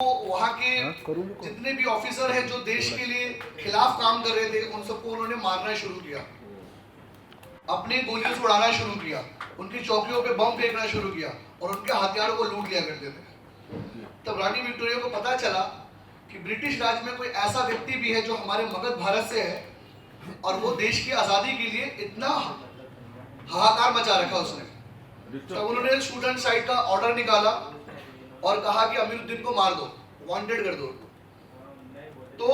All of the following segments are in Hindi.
वहाँ के जितने भी ऑफिसर हैं जो देश के लिए खिलाफ काम कर रहे थे उन सबको उन्होंने मारना शुरू किया, अपनी गोलियों से उड़ाना शुरू किया, उनकी चौकियों पे बम फेंकना शुरू किया और उनके हथियारों को लूट लिया करते थे। तब रानी विक्टोरिया को पता चला कि ब्रिटिश राज में कोई ऐसा व्यक्ति भी है जो हमारे मगध भारत से है और वो देश की आज़ादी के लिए इतना हाहाकार मचा रखा उसने। तब उन्होंने स्टूडेंट साइड का ऑर्डर निकाला और कहा कि अमीरुद्दीन को मार दो, वांटेड कर दो। तो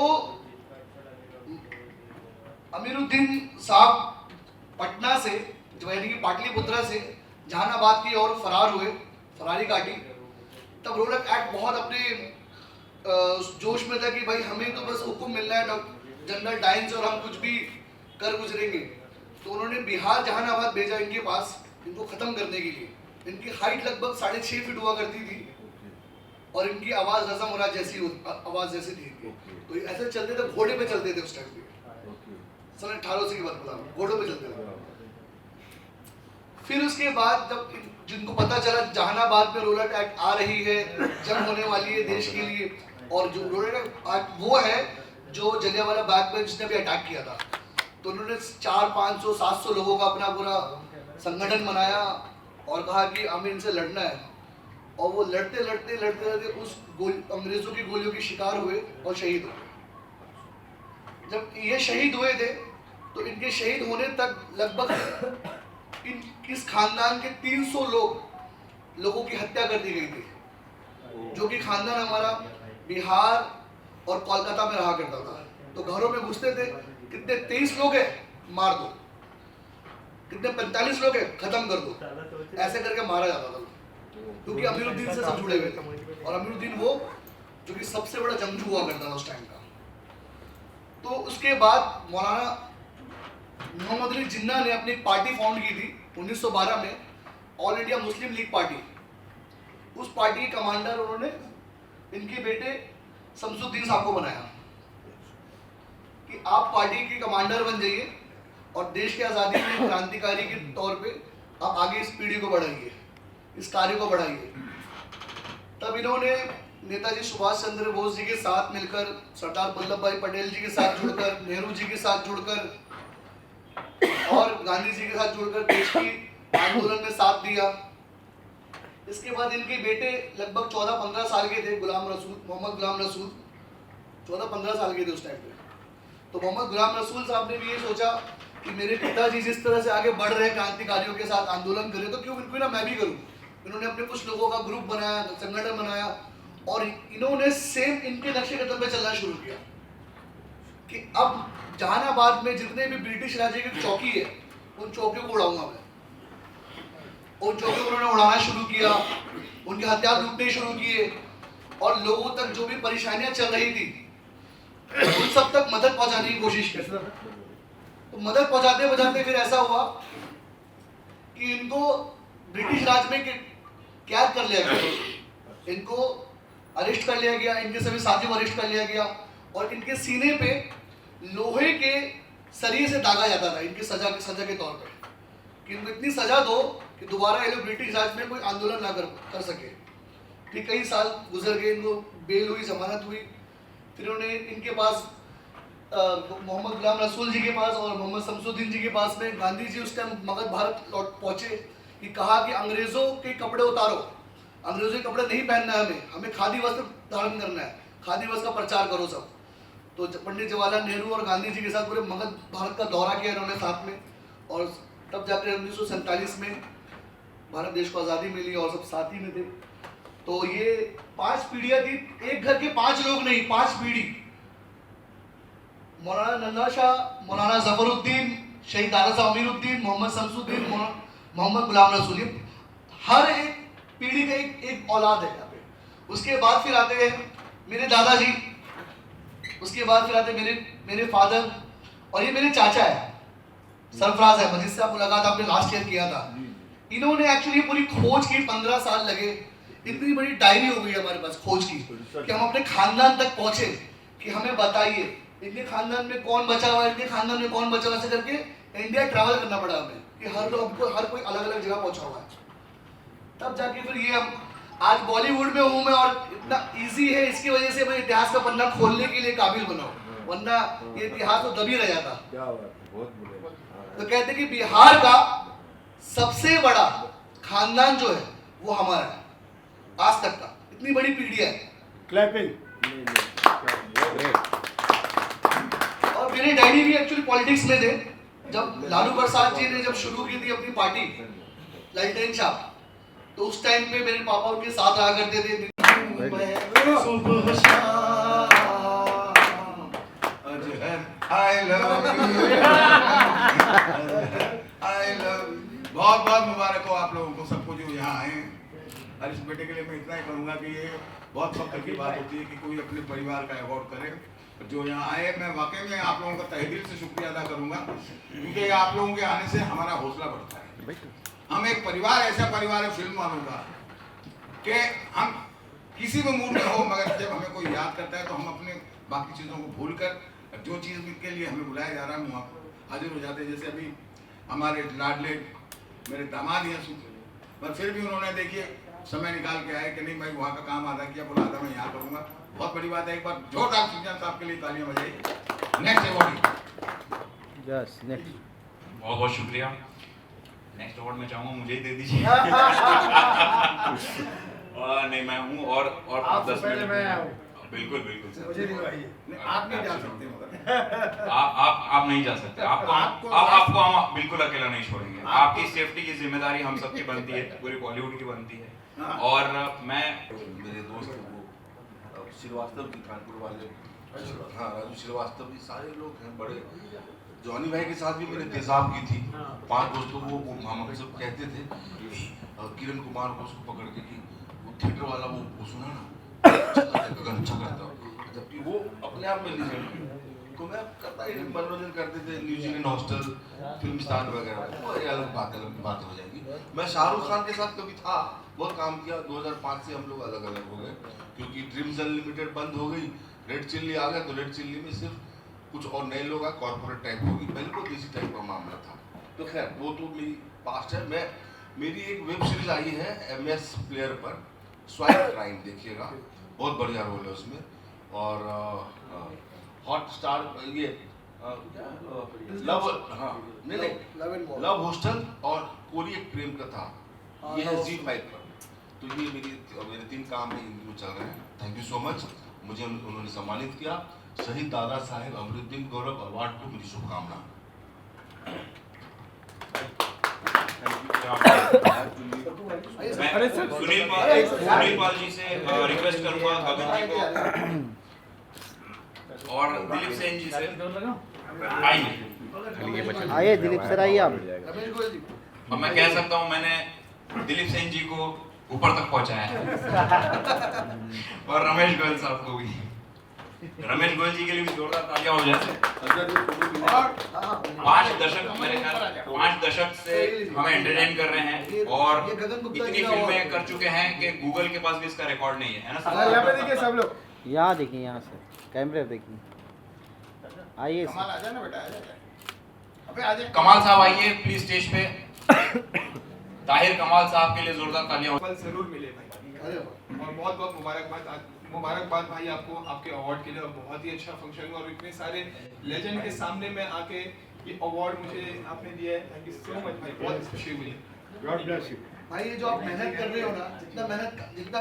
अमीरुद्दीन साहब पटना से, यानी कि पाटलिपुत्रा से जहानाबाद की ओर फरार हुए, फरारी काटी। तब रोलक एक्ट बहुत अपने जोश में था कि भाई हमें तो बस हुक्म मिलना है जनरल डाइन से और हम कुछ भी कर गुजरेंगे। तो उन्होंने बिहार जहानाबाद भेजा इनके पास, इनको खत्म करने के लिए। इनकी हाइट लगभग 6.5 फीट हुआ करती थी और इनकी आवाज रज़ा मुराद जैसी आवाज जैसी थी। तो ऐसे चलते थे, घोड़े पे चलते थे उस टाइम पे, सन 1880 की बात बता रहा हूं, घोड़ों पे चलते थे। फिर उसके बाद जब जिनको पता चला जहानाबाद में रोलक एक्ट आ रही है, जंग होने वाली है देश के लिए, और जो रोलक एक्ट वो है जो जलियांवाला बाग में जिसने भी अटैक किया था, तो उन्होंने 400-500-700 लोगों का अपना पूरा संगठन बनाया और कहा कि हमें इनसे लड़ना है। और वो लड़ते लड़ते लड़ते लड़ते उस अंग्रेजों की गोलियों के शिकार हुए और शहीद हुए। जब ये शहीद हुए थे तो इनके शहीद होने तक लगभग इस खानदान के 300 लोगों की हत्या कर दी गई थी, जो कि खानदान हमारा बिहार और कोलकाता में रहा करता था। तो घरों में घुसते थे, कितने 23 लोग हैं मार दो, कितने 45 लोग हैं खत्म कर दो, ऐसे करके मारा जाता था, क्योंकि अमीरुद्दीन से सब जुड़े हुए थे। और अमीरुद्दीन वो जो कि सबसे बड़ा जंगजू हुआ करता था उस टाइम का। तो उसके बाद मौलाना मोहम्मद अली जिन्ना ने अपनी पार्टी फाउंड की थी 1912 में, all India Muslim league party. उस पार्टी के कमांडर उन्होंने इनके बेटे शमसुद्दीन साहब को बनाया कि आप पार्टी के कमांडर बन जाइए और देश की आज़ादी में क्रांतिकारी के तौर पे आप आगे इस पीढ़ी को बढ़ाइए, इस कार्य को बढ़ाइए। तब इन्होंने नेताजी सुभाष चंद्र बोस जी के साथ मिलकर, सरदार वल्लभ भाई पटेल जी के साथ जुड़कर, नेहरू जी के साथ जुड़कर और गांधी जी के साथ जुड़कर देश की आंदोलन में साथ दिया। इसके बाद इनके बेटे लगभग 14-15 साल के थे, मोहम्मद गुलाम रसूल 14-15 साल के थे उस टाइम पे। तो मोहम्मद गुलाम रसूल साहब ने भी ये सोचा कि मेरे पिताजी जिस तरह से आगे बढ़ रहे क्रांतिकारियों के साथ आंदोलन करें, तो क्यों ना मैं भी करूं। इन्होंने अपने कुछ लोगों का ग्रुप बनाया, संगठन बनाया और इन्होंने सेम इनके नक्शे कदम पे चलना शुरू किया कि अब जहानाबाद में जितने भी ब्रिटिश राज्य की चौकी है उन चौकियों को उड़ाऊंगा मैं। उन चौकियों को उन्होंने उड़ाना शुरू किया, उनके हथियार लूटने शुरू किए और लोगों तक जो भी परेशानियां चल रही थी उन सब तक मदद पहुंचाने की कोशिश की। तो मदद पहुंचाते पहुंचाते फिर ऐसा हुआ कि इनको ब्रिटिश राज में कैद कर लिया गया, इनको अरेस्ट कर लिया गया, इनके सभी साथियों को अरेस्ट कर लिया गया और इनके सीने पे लोहे के सरिये से दागा जाता था इनकी सजा के तौर पर कि इनको इतनी सजा दो कि दोबारा ये लोग ब्रिटिश राज में कोई आंदोलन ना कर सके। फिर कई साल गुजर गए, इनको बेल हुई, जमानत हुई। फिर उन्होंने इनके पास मोहम्मद गुलाम रसूल जी के पास और मोहम्मद शमसुद्दीन जी के पास में गांधी जी उस टाइम मगध भारत लौट पहुंचे कि कहा कि अंग्रेजों के कपड़े उतारो, अंग्रेजों के कपड़े नहीं पहनना है, हमें खादी वस्त्र धारण करना है, खादी वस्त्र का प्रचार करो सब। तो पंडित जवाहरलाल नेहरू और गांधी जी के साथ पूरे मगध भारत का दौरा किया इन्होंने साथ में, और तब जाकर 1947 में भारत देश को आज़ादी मिली और सब साथ ही में थे। तो ये 5 पीढ़ियां थी, एक घर के 5 लोग नहीं, 5 पीढ़ी। मौलाना नन्ना शाह, मौलाना जफरुद्दीन, शहीद दादा साहब अमीरुद्दीन, मोहम्मद शमसुद्दीन, मोहम्मद गुलाम रसूल, हर एक पीढ़ी का एक औलाद है यहाँ पे। उसके बाद फिर आते हैं मेरे दादाजी, उसके बाद फिर आते मेरे फादर और ये मेरे चाचा है सरफराज अहमद, जिससे आप मुलाकात आपने लास्ट ईयर किया था। इन्होंने एक्चुअली पूरी खोज की, 15 साल लगे, इतनी बड़ी डायरी हो गई हमारे पास खोज की कि हम अपने खानदान तक पहुंचे कि हमें बताइए इनके खानदान में कौन बचा हुआ है, इनके खानदान में कौन बचा हुआ, ऐसे करके इंडिया ट्रैवल करना पड़ा हमें कि हर कोई अलग अलग जगह पहुंचा हुआ है। तब जाके फिर ये हम आज बॉलीवुड में हूँ मैं और इतना इजी है, इसकी वजह से मैं इतिहास का पन्ना खोलने के लिए काबिल बना हूँ, वरना ये इतिहास तो दबी रह जाता। तो कहते हैं कि बिहार का सबसे बड़ा खानदान जो है वो हमारा है, आज तक का, इतनी बड़ी पीढ़ी है। क्लैपिंग। और मेरे डैडी भी एक्चुअली पॉलिटिक्स में थे। जब लालू प्रसाद जी ने जब शुरू की थी अपनी पार्टी ललटेन छाप, तो उस टाइम पे मेरे पापा उनके साथ रहा करते थे। सुबह शाम I love you, I love you। बहुत बहुत मुबारक हो आप लोगों को, सबको जो यहाँ आए हैं। और इस बेटे के लिए मैं इतना ही कहूँगा कि ये बहुत फख्र की बात होती है कि कोई अपने परिवार का अवार्ड करे। जो यहाँ आए, मैं वाकई में आप लोगों का तहे दिल से शुक्रिया अदा करूँगा, क्योंकि आप लोगों के आने से हमारा हौसला बढ़ता है। हम एक परिवार, ऐसा परिवार है फिल्म वालों का कि हम किसी भी मूड में हो, मगर जब हमें कोई याद करता है तो हम अपने बाकी चीज़ों को भूल कर जो चीज़ के लिए हमें बुलाया जा रहा है वहाँ पर हाजिर हो जाते हैं। जैसे अभी हमारे लाडले मेरे दामाद हैं, पर फिर भी उन्होंने देखिए समय निकाल के आए कि नहीं भाई वहाँ का काम आधा किया, बोला आधा मैं यहाँ करूँगा। बहुत बड़ी बात है। एक बार जोरदार सुजान साहब के लिए तालियां बजाइए। Next award. Yes, next. बहुत बहुत शुक्रिया। नेक्स्ट अवार्ड मैं चाहूँगा मुझे ही दे दीजिए। नहीं मैं हूँ और 10 मिनट बिल्कुल बिल्कुल मुझे दिलवाइए। आप नहीं जा सकते मगर आप नहीं जा सकते। आपको हम बिल्कुल अकेला नहीं छोड़ेंगे। आपकी सेफ्टी की जिम्मेदारी हम सबकी बनती है, पूरी बॉलीवुड की बनती है। और मैं मेरे दोस्त वो श्रीवास्तव की कानपुर वाले, हाँ राजू श्रीवास्तव जी, सारे लोग हैं बड़े। जॉनी भाई के साथ भी मैंने तेजाब की थी। 5 दोस्तों को हम सब कहते थे किरण कुमार को उसको पकड़ के कि वो थिएटर वाला वो सुना ना अच्छा करता, जबकि वो अपने आप में लीजेंड। तो मैं करता ही मनोरंजन करते थे, न्यूजीलैंड हॉस्टल, फिल्मिस्तान वगैरह, वो अलग बातें हो जाएंगी। मैं शाहरुख खान के साथ कभी था, बहुत काम किया। 2005 से हम लोग अलग अलग हो गए क्योंकि ड्रीम्स अनलिमिटेड बंद हो गई, रेड चिल्ली आ गया। तो रेड चिल्ली में सिर्फ कुछ और नए लोग आए, कॉर्पोरेट टाइप होगी, पहले तो देसी टाइप का मामला था। तो खैर वो तो मेरी पास्ट है। मेरी एक वेब सीरीज आई है MS प्लेयर पर, स्वाइप क्राइम, देखिएगा, बहुत बढ़िया रोल है उसमें। और हॉट स्टार ये लव, हाँ नहीं लव हॉस्टल और कोरी एक प्रेम कथा, ये है ZEE5 पर। तो ये मेरे 3 काम में हिंदी में चल रहे हैं। थैंक यू सो मच, मुझे उन्होंने सम्मानित किया। शहीद दादा साहेब अमरुद्दीन गौरव अवार्ड को मेरी शुभकामना। मैं सुनील पाल जी से रिक्वेस्ट करूंगा, गगन जी को और दिलीप सेन जी से आइए दिलीप सर, आइए आप। रमेश गोयल जी, अब मैं कह सकता हूं मैंने दिलीप सेन जी को ऊपर तक पहुंचाया है और रमेश गोयल साहब को भी। रमेश गोयल जी के लिए भी जोरदार तालियां हो जाए। 5 दशक, मेरे ख्याल 5 दशक से हमें एंटरटेन कर रहे हैं और इतनी फिल्में कर चुके हैं कि गूगल के पास भी इसका रिकॉर्ड नहीं है ना। यहाँ पे देखिए सब लोग, यहाँ देखिए, यहाँ से कैमरे देखिए। आइए कमाल आ जाए ना बेटा, आ जाए। अबे आ जाए। कमाल साहब आइए प्लीज स्टेज पे। ताहिर कमाल साहब के लिए जोरदार तालियां। फल जरूर मिले भाई, और बहुत बहुत मुबारकबाद भाई आपको आपके अवार्ड के लिए। बहुत ही अच्छा फंक्शन हुआ और इतने सारे लेजेंड के सामने में आके ये अवार्ड मुझे आपने दिया है। थैंक यू सो मच भाई, बहुत खुशी हुई। God bless you. भाई ये जो आप मेहनत कर रहे हो ना, जितना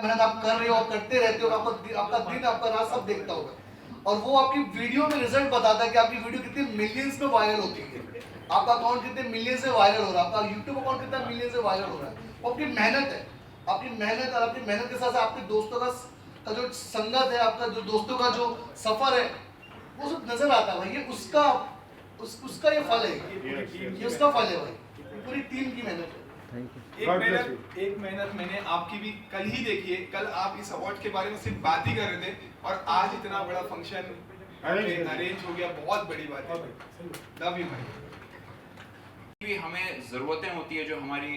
मेहनत आप कर रहे हो और करते रहते हो, आपका दिन आपका रात सब देखता होगा, और वो आपकी वीडियो में रिजल्ट बताता है कि आपकी वीडियो कितने मिलियंस में वायरल होती है, आपका अकाउंट कितने मिलियंस से वायरल हो रहा है, आपका यूट्यूब अकाउंट कितना मिलियंस से वायरल हो रहा है। वो आपकी मेहनत है, आपकी मेहनत, और आपकी मेहनत के साथ साथ आपके दोस्तों का जो संगत है, आपका जो दोस्तों का जो सफर है, वो सब नजर आता है भाई। ये उसका ये फल है, ये उसका फल है भाई, पूरी टीम की मेहनत है। एक मेहनत मैंने आपकी भी कल ही देखी है। कल आप इस अवार्ड के बारे में सिर्फ बात ही कर रहे थे और आज इतना बड़ा फंक्शन अरेंज हो गया, बहुत बड़ी बात है। लव यू भाई। भी हमें ज़रूरतें होती है, जो हमारी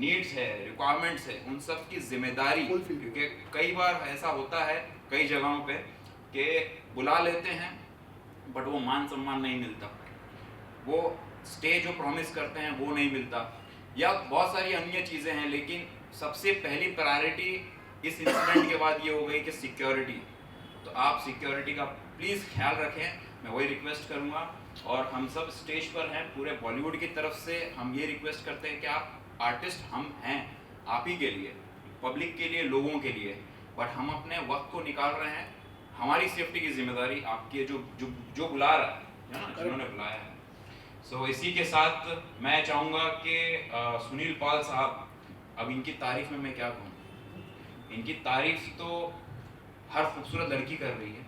नीड्स है, रिक्वायरमेंट्स है, उन सब की जिम्मेदारी, क्योंकि कई बार ऐसा होता है कई जगहों पे कि बुला लेते हैं बट वो मान सम्मान नहीं मिलता, वो स्टे जो प्रॉमिस करते हैं वो नहीं मिलता, या बहुत सारी अन्य चीज़ें हैं। लेकिन सबसे पहली प्रायोरिटी इस इंसिडेंट के बाद ये हो गई कि सिक्योरिटी, तो आप सिक्योरिटी का प्लीज़ ख्याल रखें, मैं वही रिक्वेस्ट करूँगा। और हम सब स्टेज पर हैं, पूरे बॉलीवुड की तरफ से हम ये रिक्वेस्ट करते हैं कि आप आर्टिस्ट हम हैं आप ही के लिए, पब्लिक के लिए, लोगों के लिए, बट हम अपने वक्त को निकाल रहे हैं, हमारी सेफ्टी की जिम्मेदारी आपकी है, जो बुला रहा है ना, जिन्होंने बुलाया है। सो इसी के साथ मैं चाहूँगा कि सुनील पाल साहब, अब इनकी तारीफ में मैं क्या कहूँ, इनकी तारीफ तो हर खूबसूरत लड़की कर रही है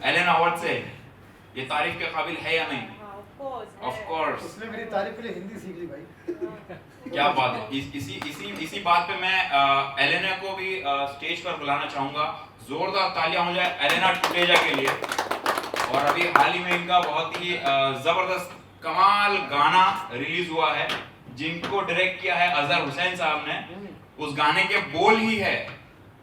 एलेना अवार्ड से, ये तारीफ के काबिल है या नहीं? ऑफ कोर्स, उसने मेरी तारीफ के लिए हिंदी सीख ली भाई। क्या बात है। इसी बात पे मैं एलेना को भी स्टेज पर बुलाना चाहूंगा। जोरदार तालियां हो जाए एलेना टुटेजा के लिए। और अभी हाल ही में इनका बहुत ही जबरदस्त कमाल गाना रिलीज हुआ है, जिनको डायरेक्ट किया है अजहर हुसैन साहब ने। उस गाने के बोल ही है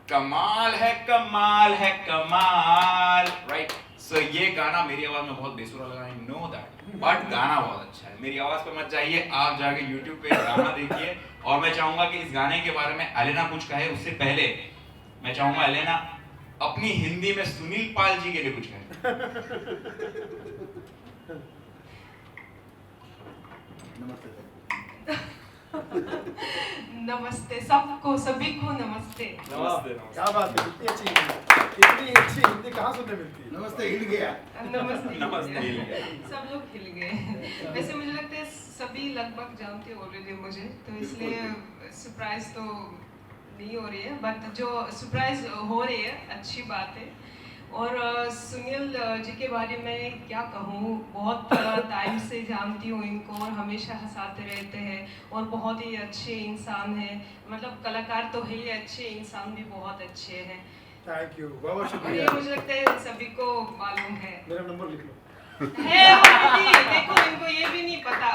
कमाल है कमाल है कमाल, राइट। सो ये गाना मेरी आवाज में बहुत बेसुरा लगा, आई नो दैट, बट गाना बहुत अच्छा है। मेरी आवाज पे मत जाइए, आप जाके YouTube पे गाना देखिए। और मैं चाहूंगा कि इस गाने के बारे में एलेना कुछ कहे, उससे पहले मैं चाहूंगा एलेना अपनी हिंदी में सुनील पाल जी के लिए कुछ कहे। नमस्ते सबको, सभी को नमस्ते। क्या बात है, इतनी अच्छी हिंदी कहाँ सुनने मिलती है। नमस्ते हिल गया। नमस्ते सब लोग हिल गए। वैसे मुझे लगता है सभी लगभग जानते हो ऑलरेडी मुझे, तो इसलिए सरप्राइज तो नहीं हो रही है, बट जो सरप्राइज हो रही है अच्छी बात है। और सुनील जी के बारे में क्या कहूँ, बहुत टाइम से जानती हूँ इनको और हमेशा हंसाते रहते हैं और बहुत ही अच्छे इंसान हैं। मतलब कलाकार तो है ही अच्छे, इंसान भी बहुत अच्छे हैं। थैंक यू, बहुत शुक्रिया। ये मुझे लगता है सभी को मालूम है। मेरा नंबर लिख लो। है ऑलरेडी, देखो इनको ये भी नहीं पता।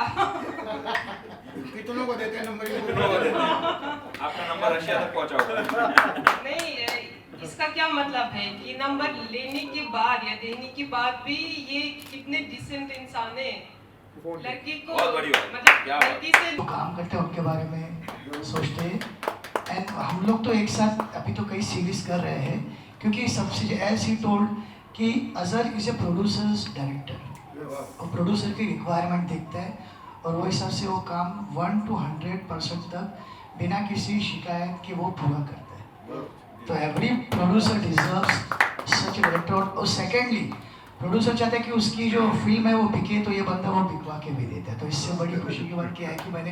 कितनों को देते हैं नंबर? आपका नंबर रशिया तक पहुंचा होगा। नहीं, इसका क्या मतलब है कि नंबर लेने के बाद या देने के बाद भी ये कितने डिसेंट इंसान है। लड़की को बहुत बड़ी बात, मतलब क्या बात। लड़की से जो काम करते हैं उनके बारे में सोचते हैं। एंड हम लोग तो एक साथ अभी तो कई सीरीज कर रहे हैं, क्योंकि सबसे एज ही टोल्ड कि Azhar is a producers director, और प्रोड्यूसर की रिक्वायरमेंट देखता है और वो हिसाब से वो काम 1 to 100% तक बिना किसी शिकायत के वो पूरा करता है। तो एवरी प्रोड्यूसर डिजर्व्स सच ए डायरेक्टर। और सेकेंडली प्रोड्यूसर चाहता है कि उसकी जो फिल्म है वो बिके, तो ये बंदा वो बिकवा के भी देता है। तो इससे बड़ी खुशी की बात क्या है कि मैंने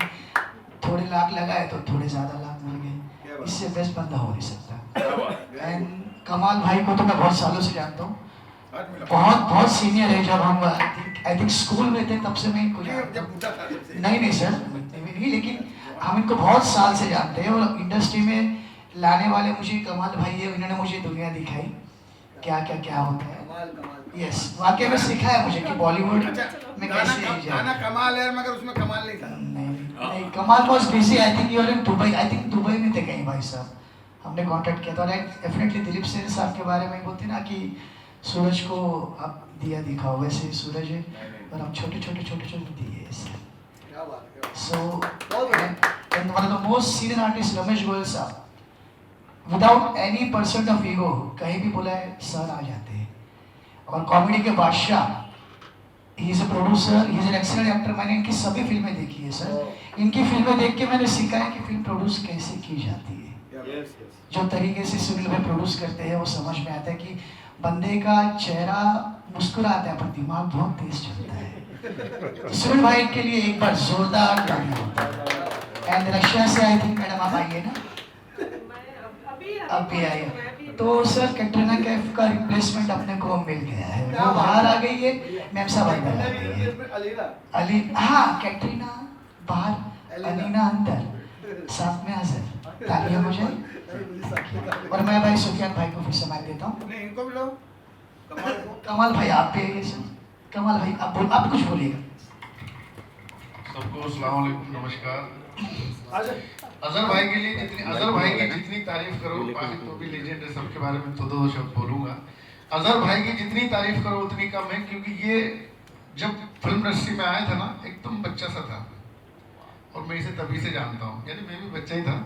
थोड़े लाख लगाए तो थोड़े ज़्यादा लाख मिल गए, इससे बेस्ट बंदा हो नहीं सकता। एंड कमाल भाई को तो मैं बहुत सालों से जानता हूँ, बहुत सीनियर है। जब हम आई थिंक स्कूल में थे तब से मैं इनको जानता हूँ। नहीं सर, नहीं, लेकिन हम इनको बहुत साल से जानते हैं। और इंडस्ट्री में लाने वाले मुझे कमाल भाई है, इन्होंने मुझे दुनिया दिखाई क्या होता है। यस, वाकई में सिखाया मुझे कि बॉलीवुड में कैसे गाना कमाल है, मगर उसमें कमाल नहीं था। नहीं, Kamal was busy. I think you are in Dubai, I think Dubai में थे कहीं भाई साहब, हमने कांटेक्ट किया था। और डेफिनेटली दिलीप सेन साहब के बारे में बोलते ना कि सूरज को आप दिया दिखाओ, वैसे सूरज है और हम छोटे दिए ऐसे। So and one of the most senior artist Ramesh Goyal साहब, without any percent of ego, कहीं भी बोला है सर आ जाते हैं। और कॉमेडी के बादशाह, he is a producer, he is an excellent actor. मैंने इनकी सभी फिल्में देखी है सर। इनकी फिल्में देख के मैंने सीखा है कि फिल्म प्रोड्यूस कैसे की जाती है। जो तरीके से सुनील भाई प्रोड्यूस करते हैं वो समझ में आता है कि बंदे का चेहरा मुस्कुराता है पर दिमाग बहुत तेज चलता है। सुनील भाई के लिए एक बार जोरदार ताली होता है। एंड रशिया से आई थिंक मैडम आप आइए ना, अब भी आई। तो सर कैटरीना कैफ का रिप्लेसमेंट अपने को मिल गया है, वो बाहर आ गई है, मैम साहब अंदर आ गई है। अली, हाँ, कैटरीना बाहर, अलीना अंदर, साथ में अजहर। तालियां हो जाए। और मैं भाई सुफियान भाई को फिर समय देता हूँ। नहीं, इनको भी लो। कमाल भाई आप भी आइए सर। कमाल भाई आप कुछ बोलिएगा। सबको अस्सलाम वालेकुम, नमस्कार। अजहर भाई के लिए अजहर भाई की जितनी तारीफ करो, बाकी तो भी लेजेंड है, सबके बारे में तो 2 शब्द बोलूँगा। अजहर भाई की जितनी तारीफ करो उतनी कम है, क्योंकि ये जब फिल्म इंडस्ट्री में आया था ना, एकदम बच्चा सा था। और मैं इसे तभी से जानता हूँ, यानी मैं भी बच्चा ही था।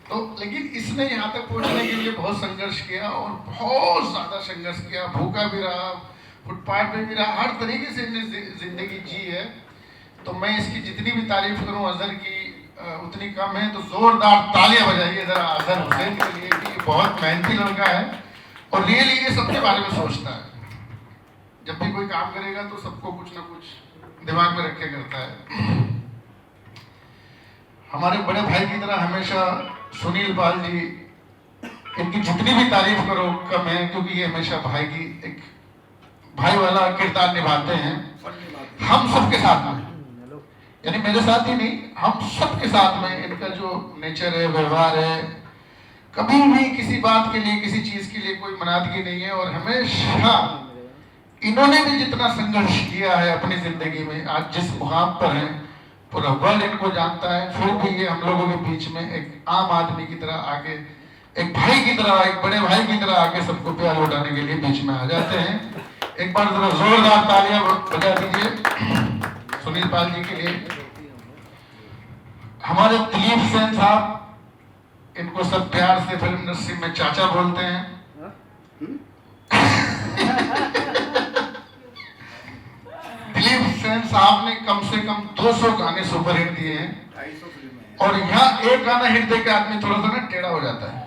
तो लेकिन इसने यहाँ तक पहुँचने के लिए बहुत संघर्ष किया और बहुत ज़्यादा संघर्ष किया, भूखा भी रहा, फुटपाथ पे भी रहा, हर तरीके से इसने जिंदगी जी है। तो मैं इसकी जितनी भी तारीफ करूँ अजहर की उतनी कम है। तो जोरदार तालियां बजाइए जरा अजहर हुसैन के लिए कि बहुत मेहनती लड़का है और रियली ये सबके बारे में सोचता है। जब भी कोई काम करेगा तो सबको कुछ ना कुछ दिमाग में रख के करता है। हमारे बड़े भाई की तरह हमेशा सुनील पाल जी, इनकी जितनी भी तारीफ करो कम है, क्योंकि ये हमेशा भाई की एक भाई वाला किरदार निभाते हैं हम सबके साथ में, यानी मेरे साथ ही नहीं, हम सबके साथ में। इनका जो नेचर है, व्यवहार है, कभी भी किसी बात के लिए, किसी चीज के लिए कोई मनादगी नहीं है। और हमेशा इन्होंने भी जितना संघर्ष किया है अपनी जिंदगी में, आज जिस मुकाम पर है पूरा वर्ल्ड इनको जानता है, फिर भी ये हम लोगों के बीच में एक आम आदमी की तरह आके, एक भाई की तरह, एक बड़े भाई की तरह आके सबको प्यार लौटाने के लिए बीच में आ जाते हैं। एक बार जरा जोरदार तालियां बजा दीजिए सुनील पाल जी के लिए। हमारे दिलीप सेन साहब, इनको सब प्यार से फिल्म इंडस्ट्री में चाचा बोलते हैं। दिलीप सेन साहब ने कम से कम 200 गाने सुपरहिट दिए हैं और यहाँ एक गाना हिट देकर आदमी थोड़ा सा ना टेढ़ा हो जाता है।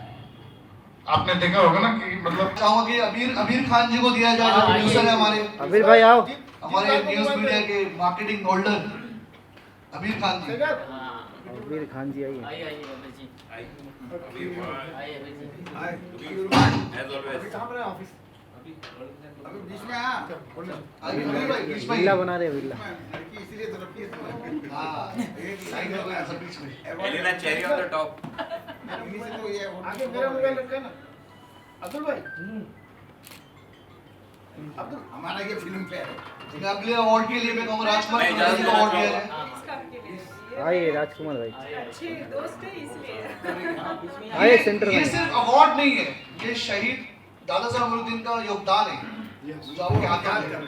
आपने देखा होगा ना कि मतलब चाहूंगा कि अबीर खान जी को दिया जाए, जो प्रोड्यूसर है हमारे। अबीर भाई आओ। हमारे न्यूज मीडिया के मार्केटिंग होल्डर अबीर खान जी। अबीर खान जी आइए। अभी बीच में आ विला बना रहे विला। इसीलिए तो रखी है। हाँ, एक साइड में कोई ऐसा बीच में। Alina cherry on the top. तो ये आगे मेरा मोबाइल रखा ना अब्दुल भाई। अब्दुल हमारा ये फिल्म पे है। अगले अवार्ड के लिए मैं कहूँगा राजकुमार जी को अवार्ड दिया है। आइए राजकुमार भाई। अच्छे दोस्त है इसलिए। आइए सेंटर ये में। सिर्फ अवार्ड नहीं है, ये शहीद दादा साहब अमरुद्दीन का योगदान है जो आपके हाथ में है।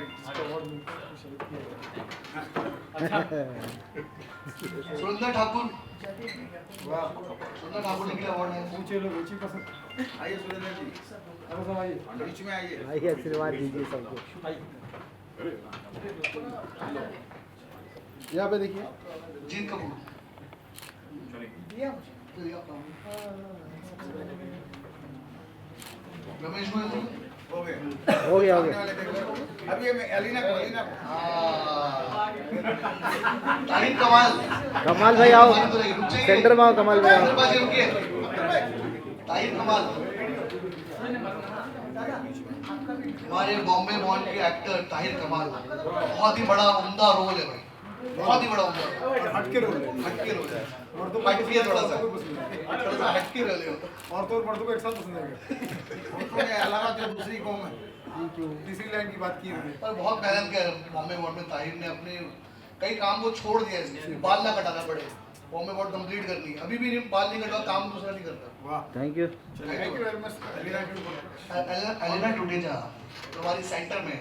सुरेंद्र ठाकुर, सुरेंद्र ठाकुर ने अवार्ड है। पूछे लोग रुचि पसंद। आइए सुरेंद्र जी, अब सब आइए बीच में आइए। आइए आशीर्वाद दीजिए सबको। यहाँ पे देखिए जीत कपूर। रमेश गोयल जी हो गए। हो गया हो गया। अब ये मैं एलिना को ताहिर कमाल। कमाल भाई आओ, सेंटर में आओ। कमाल भाई आओ। ताहिर कमाल हमारे बॉम्बे मॉल के एक्टर ताहिर कमाल, बहुत ही बड़ा उम्दा रोल है भाई, बहुत ही बड़ा उम्दा। हटके रोल है। हटके रोल है, मर्दों हटके थोड़ा सा पसंद थोड़ा सा हटके रोल है। औरतों और मर्दों को एक साथ पसंद है। उनको ये अलावा जो दूसरी कौम है, तीसरी लाइन की बात की है। पर बहुत मेहनत किया बॉम्बे मॉल में। ताहिर ने अपने कई काम को छोड़ दिया, इसलिए बाल ना कटाना पड़े, बॉम्बे मॉल कंप्लीट करनी। अभी भी बाल नहीं कटा, काम दूसरा नहीं करता। वाह, thank you. Thank you very much. Alina Tuteja हमारी सेंटर में है।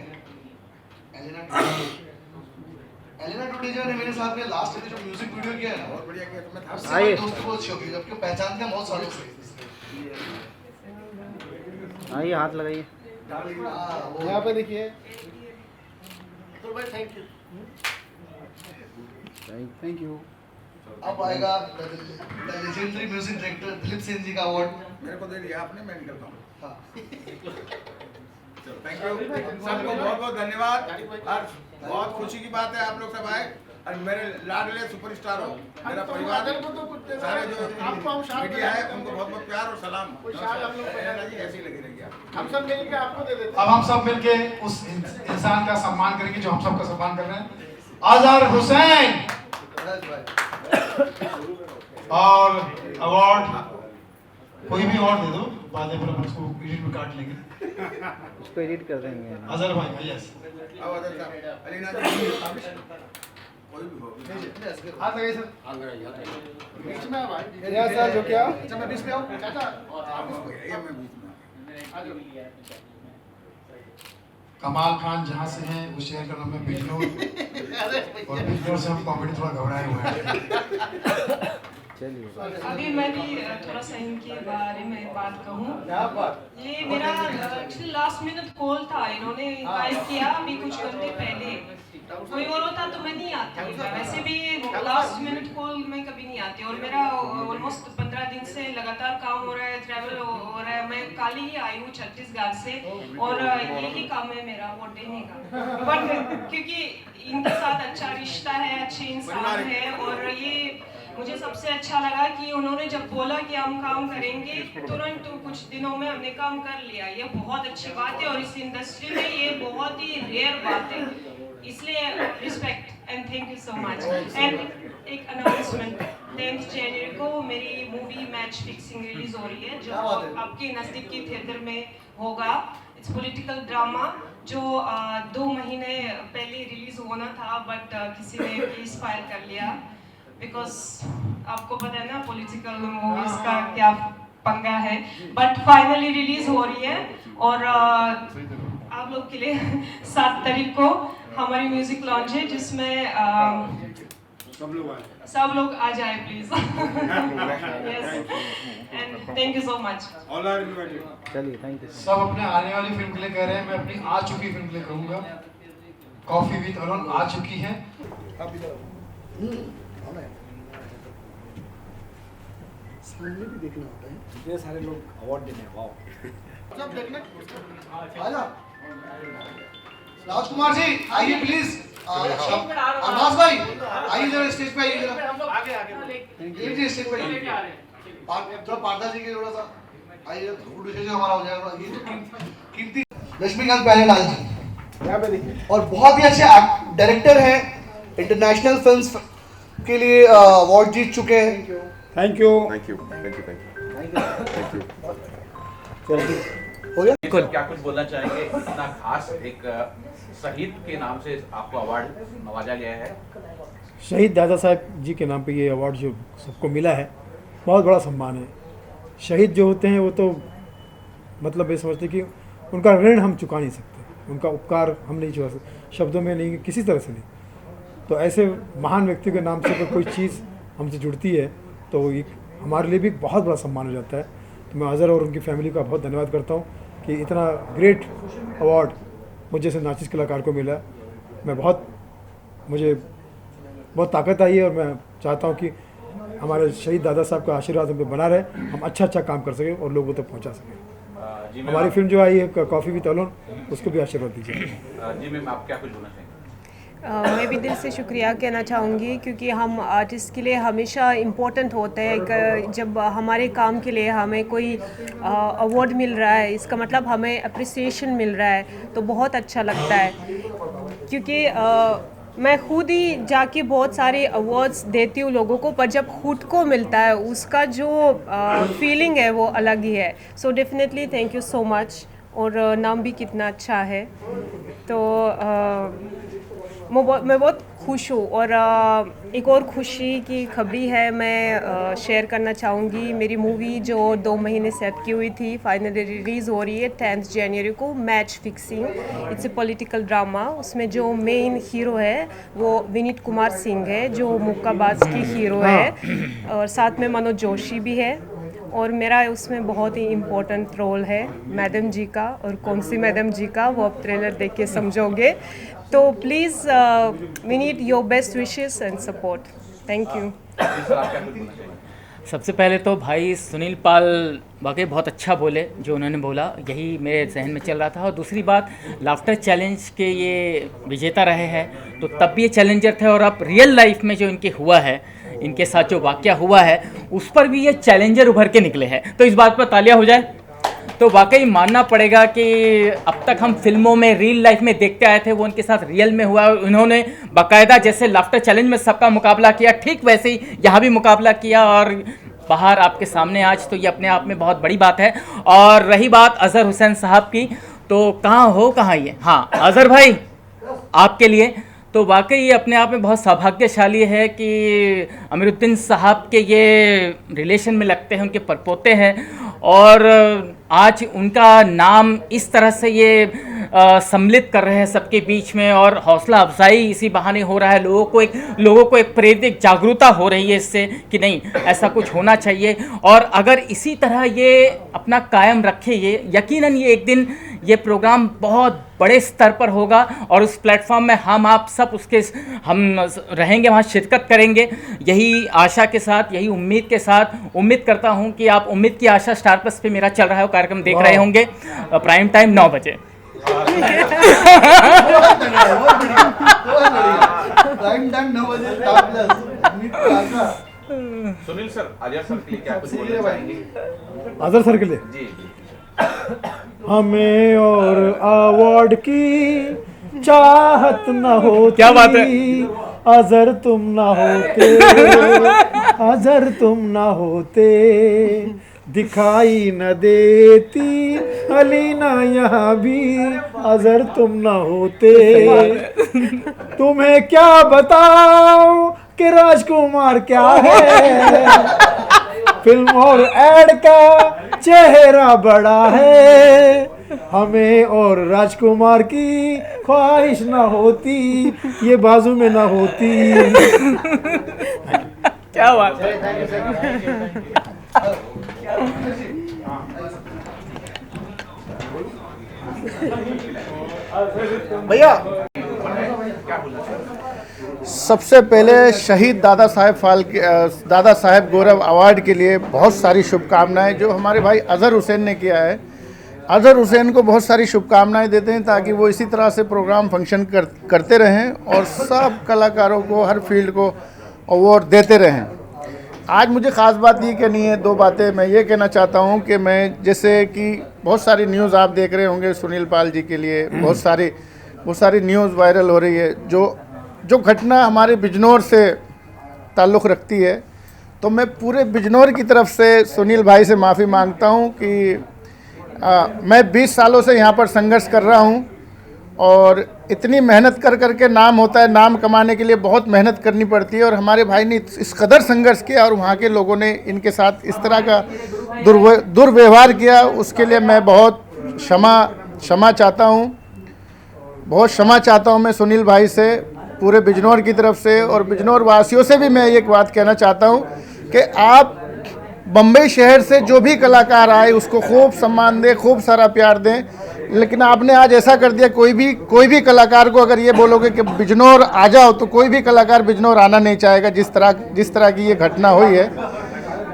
एलिना टूटेजा ने मेरे साथ में लास्ट में जो म्यूजिक वीडियो किया है ना, बहुत बढ़िया किया तुमने। उससे मेरी दोस्ती बहुत अच्छी हो गई, जबकि पहचानते हैं बहुत सालों से। आइए हाथ लगाइए। यहाँ पे देखिए। तो भाई थैंक यू। Thank you. अब आएगा legendary music director Dilip Sen ji का अवार्ड। मेरे को दे दिया आपने, मैं निकलता हूँ। हाँ, थैंक यू सबको, बहुत बहुत धन्यवाद। और बहुत खुशी की बात है आप लोग सब आए और मेरे लाडले सुपरस्टार हो, मेरा परिवार, सारे जो मीडिया है उनको बहुत बहुत प्यार और सलाम। जी ऐसी लगी रहेगी, हम सब मिलकर आपको दे देते। अब हम सब मिलके उस इंसान का सम्मान करेंगे जो हम सबका सम्मान कर रहे हैं, अजहर हुसैन। और अवार्ड कोई भी अवार्ड दे दो, बाद में हम उसको एडिट में काट लेंगे। उसको एडिट कर देंगे। अजहर भाई, यस। अलीना जी कोई भी हो, हाथ लगाइए सर बीच में। भाई रिया सर जो क्या, अच्छा मैं बीच में आऊँ चाचा, ये मैं बीच में। कमाल खान जहाँ से हैं उस शहर का नाम है बिजनौर, और बिजनौर से हम कॉमेडी थोड़ा घबराए हुए हैं। चलिए अभी मैं भी थोड़ा सा इनके बारे में बात कहूँ। ये मेरा एक्चुअली लास्ट मिनट कॉल था, इन्होंने इनवाइट किया अभी कुछ घंटे पहले। कोई और होता तो मैं नहीं आती, वैसे भी लास्ट मिनट कॉल मैं कभी नहीं आती। और मेरा ऑलमोस्ट 15 दिन से लगातार काम हो रहा है, ट्रैवल हो रहा है। मैं कल ही आई हूँ छत्तीसगढ़ से, और यही काम है मेरा वोट देने का। बट क्योंकि इनके साथ अच्छा रिश्ता है, अच्छे इंसान है, और ये मुझे सबसे अच्छा लगा कि उन्होंने जब बोला कि हम काम करेंगे, तुरंत कुछ दिनों में हमने काम कर लिया। ये बहुत अच्छी बात है, और इस इंडस्ट्री में ये बहुत ही रेयर बात है, इसलिए respect and thank you so much. And एक अनाउंसमेंट, 10 जनवरी को मेरी मूवी मैच फिक्सिंग रिलीज हो रही है, जो आपके नज़दीक के थिएटर में होगा। इट्स पॉलिटिकल ड्रामा जो 2 महीने पहले रिलीज होना था, बट किसी ने केस फाइल कर लिया, बिकॉज आपको पता है ना पॉलिटिकल मूवीज का क्या पंगा है। बट फाइनली रिलीज हो रही है, और आप लोग के लिए 7 तारीख को हमारी म्यूजिक लॉन्च है, जिसमें सब लोग आ जाए please. Yes, and thank you so much. चलिए, थैंक यू। सब अपने आने वाली फिल्म के लिए कह रहे हैं, मैं अपनी आ चुकी फिल्म के लिए कहूँगा। कॉफी विद अरुण आ चुकी है। भी देखना होता है, इतने सारे लोग अवार्ड देने, वाह। सब देखने आजा। राजकुमार जी आइए प्लीज। अरबाज भाई आइए जरा स्टेज पे, आइए जरा आगे जी स्टेज पे आइए। थोड़ा पारदा जी के थोड़ा सा आइए, फोटो सेशन हमारा हो जाएगा। ये तो कीर्ति लक्ष्मीकांत प्यारेलाल जी यहाँ पे देखिए, और बहुत ही अच्छे डायरेक्टर हैं, इंटरनेशनल फिल्म्स के लिए अवार्ड जीत चुके हैं। Thank you. हो गया। क्या कुछ बोलना चाहेंगे? इतना खास एक शहीद के नाम से आपको अवार्ड नवाजा गया है। शहीद दादा साहब जी के नाम पे ये अवार्ड जो सबको मिला है, बहुत बड़ा सम्मान है। शहीद जो होते हैं वो तो मतलब ये समझते कि उनका ऋण हम चुका नहीं सकते, उनका उपकार हम नहीं चुका सकते, शब्दों में नहीं, किसी तरह से नहीं। तो ऐसे महान व्यक्ति के नाम से अगर कोई चीज़ हमसे जुड़ती है तो वो एक हमारे लिए भी बहुत बड़ा सम्मान हो जाता है। तो मैं अज़हर और उनकी फैमिली का बहुत धन्यवाद करता हूँ कि इतना ग्रेट अवार्ड मुझे जैसे नाचिस कलाकार को मिला। मुझे बहुत ताकत आई है, और मैं चाहता हूँ कि हमारे शहीद दादा साहब का आशीर्वाद हम पे बना रहे, हम अच्छा काम कर सकें और लोगों तक पहुँचा सकें। हमारी फिल्म जो आई है कॉफ़ी विद अरुण, उसको भी आशीर्वाद दीजिए। जी मैम, आप क्या कुछ बोलना चाहेंगे? मैं भी दिल से शुक्रिया कहना चाहूँगी, क्योंकि हम आर्टिस्ट के लिए हमेशा इम्पोर्टेंट होता है जब हमारे काम के लिए हमें कोई अवार्ड मिल रहा है, इसका मतलब हमें अप्रिसिएशन मिल रहा है, तो बहुत अच्छा लगता है। क्योंकि मैं खुद ही जाके बहुत सारे अवार्ड्स देती हूँ लोगों को, पर जब खुद को मिलता है उसका जो फीलिंग है वो अलग ही है। So definitely thank you so much. और नाम भी कितना अच्छा है, तो मैं बहुत खुश हूँ। और एक और खुशी की खबरी है, मैं शेयर करना चाहूँगी। मेरी मूवी जो 2 महीने सेट की हुई थी, फाइनली रिलीज़ हो रही है 10 जनवरी को, match fixing. It's a political drama. उसमें जो मेन हीरो है वो विनीत कुमार सिंह है, जो मुक्काबाज की हीरो है, और साथ में मनोज जोशी भी है। और मेरा उसमें बहुत ही इम्पोर्टेंट रोल है मैडम जी का। और कौन सी मैडम जी का, वो आप ट्रेलर देख के समझोगे। तो please we need your best wishes and support. Thank you. सबसे पहले तो भाई सुनील पाल वाकई बहुत अच्छा बोले, जो उन्होंने बोला यही मेरे जहन में चल रहा था। और दूसरी बात, लाफ्टर चैलेंज के ये विजेता रहे हैं, तो तब भी ये चैलेंजर थे, और अब रियल लाइफ में जो इनके हुआ है, इनके साथ जो वाक़या हुआ है, उस पर भी ये चैलेंजर उभर के निकले हैं। तो इस बात पर तालियां हो जाए। तो वाकई मानना पड़ेगा कि अब तक हम फिल्मों में, रियल लाइफ में देखते आए थे, वो उनके साथ रियल में हुआ। उन्होंने बाकायदा जैसे लाफ्टर चैलेंज में सबका मुकाबला किया, ठीक वैसे ही यहाँ भी मुकाबला किया, और बाहर आपके सामने आज, तो ये अपने आप में बहुत बड़ी बात है। और रही बात अज़हर हुसैन साहब की, तो कहाँ ये, हाँ अज़हर भाई आपके लिए तो वाकई ये अपने आप में बहुत सौभाग्यशाली है कि अमीरुद्दीन साहब के ये रिलेशन में लगते हैं, उनके परपोते हैं, और आज उनका नाम इस तरह से ये सम्मिलित कर रहे हैं सबके बीच में, और हौसला अफजाई इसी बहाने हो रहा है। लोगों को एक प्रेरित, एक जागरूकता हो रही है इससे कि नहीं, ऐसा कुछ होना चाहिए। और अगर इसी तरह ये अपना कायम रखे, ये यकीनन ये एक दिन ये प्रोग्राम बहुत बड़े स्तर पर होगा, और उस प्लेटफॉर्म में आप सब हम रहेंगे, वहाँ शिरकत करेंगे। यही आशा के साथ, यही उम्मीद के साथ, उम्मीद करता हूँ कि आप उम्मीद की आशा स्टार प्लस पे मेरा चल रहा है वो कार्यक्रम देख रहे होंगे, प्राइम टाइम 9 बजे। सुनील सर, अजय सर के लिए क्या कुछ बोलना चाहेंगे? अजहर सर के लिए जी हमें और अवार्ड की चाहत न होती, क्या बात है, अजहर तुम ना होते, अजहर तुम ना होते, दिखाई न देती अलीना यहाँ भी, अजहर तुम ना होते। तुम्हें क्या बताओ कि राजकुमार क्या है, फिल्म और एड का चेहरा बड़ा है, हमें और राजकुमार की ख्वाहिश ना होती, ये बाजू में ना होती। क्या बात है। भैया सबसे पहले शहीद दादा साहेब गौरव अवार्ड के लिए बहुत सारी शुभकामनाएं जो हमारे भाई अजहर हुसैन ने किया है। अजहर हुसैन को बहुत सारी शुभकामनाएं देते हैं ताकि वो इसी तरह से प्रोग्राम फंक्शन करते रहें और सब कलाकारों को, हर फील्ड को अवार्ड देते रहें। आज मुझे ख़ास बात ये कहनी है, 2 बातें मैं ये कहना चाहता हूँ कि मैं, जैसे कि बहुत सारी न्यूज़ आप देख रहे होंगे सुनील पाल जी के लिए, बहुत सारी न्यूज़ वायरल हो रही है जो घटना हमारे बिजनौर से ताल्लुक़ रखती है। तो मैं पूरे बिजनौर की तरफ से सुनील भाई से माफ़ी मांगता हूँ कि मैं 20 सालों से यहाँ पर संघर्ष कर रहा हूँ और इतनी मेहनत कर के नाम होता है, नाम कमाने के लिए बहुत मेहनत करनी पड़ती है, और हमारे भाई ने इस कदर संघर्ष किया और वहाँ के लोगों ने इनके साथ इस तरह का दुर्व्यवहार किया, उसके लिए मैं बहुत क्षमा चाहता हूँ, बहुत क्षमा चाहता हूँ मैं सुनील भाई से, पूरे बिजनौर की तरफ से, और बिजनौर वासियों से भी मैं एक बात कहना चाहता हूँ कि आप बम्बई शहर से जो भी कलाकार आए उसको खूब सम्मान दें, खूब सारा प्यार दें, लेकिन आपने आज ऐसा कर दिया, कोई भी कलाकार को अगर ये बोलोगे कि बिजनौर आ जाओ तो कोई भी कलाकार बिजनौर आना नहीं चाहेगा। जिस तरह की ये घटना हुई है,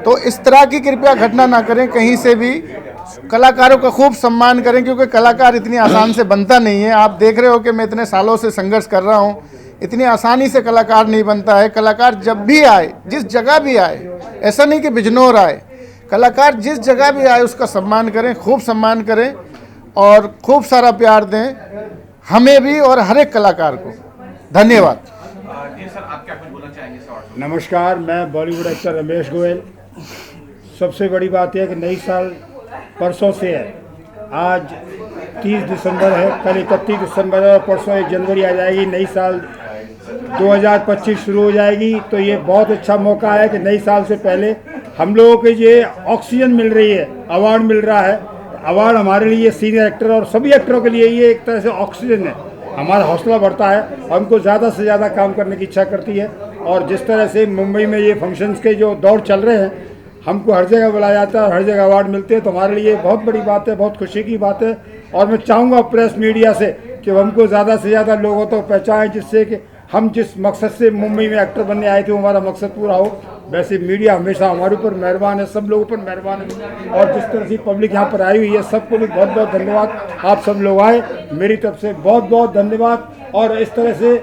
तो इस तरह की कृपया घटना ना करें, कहीं से भी कलाकारों का खूब सम्मान करें, क्योंकि कलाकार इतनी आसान से बनता नहीं है। आप देख रहे हो कि मैं इतने सालों से संघर्ष कर रहा हूँ, इतनी आसानी से कलाकार नहीं बनता है। कलाकार जब भी आए, जिस जगह भी आए, ऐसा नहीं कि बिजनौर आए, कलाकार जिस जगह भी आए उसका सम्मान करें, खूब सम्मान करें और खूब सारा प्यार दें, हमें भी और हर एक कलाकार को। धन्यवाद। सर, आप क्या कुछ बोलना चाहेंगे? नमस्कार, मैं बॉलीवुड एक्टर रमेश गोयल। सबसे बड़ी बात यह है कि नई साल परसों से है, आज 30 दिसंबर है, कल 31 दिसंबर है और परसों 1 जनवरी आ जाएगी, नई साल 2025 शुरू हो जाएगी। तो ये बहुत अच्छा मौका है कि नई साल से पहले हम लोगों को ये ऑक्सीजन मिल रही है, अवार्ड मिल रहा है। अवार्ड हमारे लिए, सीनियर एक्टर और सभी एक्टरों के लिए ये एक तरह से ऑक्सीजन है, हमारा हौसला बढ़ता है, हमको ज़्यादा से ज़्यादा काम करने की इच्छा करती है। और जिस तरह से मुंबई में ये फंक्शंस के जो दौर चल रहे हैं, हमको हर जगह बुलाया जाता है और हर जगह अवार्ड मिलते हैं, तो हमारे लिए बहुत बड़ी बात है, बहुत खुशी की बात है। और मैं चाहूँगा प्रेस मीडिया से कि हमको ज़्यादा से ज़्यादा लोगों तक पहुँचाएँ, जिससे कि हम जिस मकसद से मुंबई में एक्टर बनने आए थे वो हमारा मकसद पूरा हो। वैसे मीडिया हमेशा हमारे ऊपर मेहरबान है, सब लोगों पर मेहरबान है, और जिस तरह से पब्लिक यहाँ पर आई हुई है सबको भी बहुत बहुत धन्यवाद। आप सब लोग आए, मेरी तरफ से बहुत बहुत धन्यवाद। और इस तरह से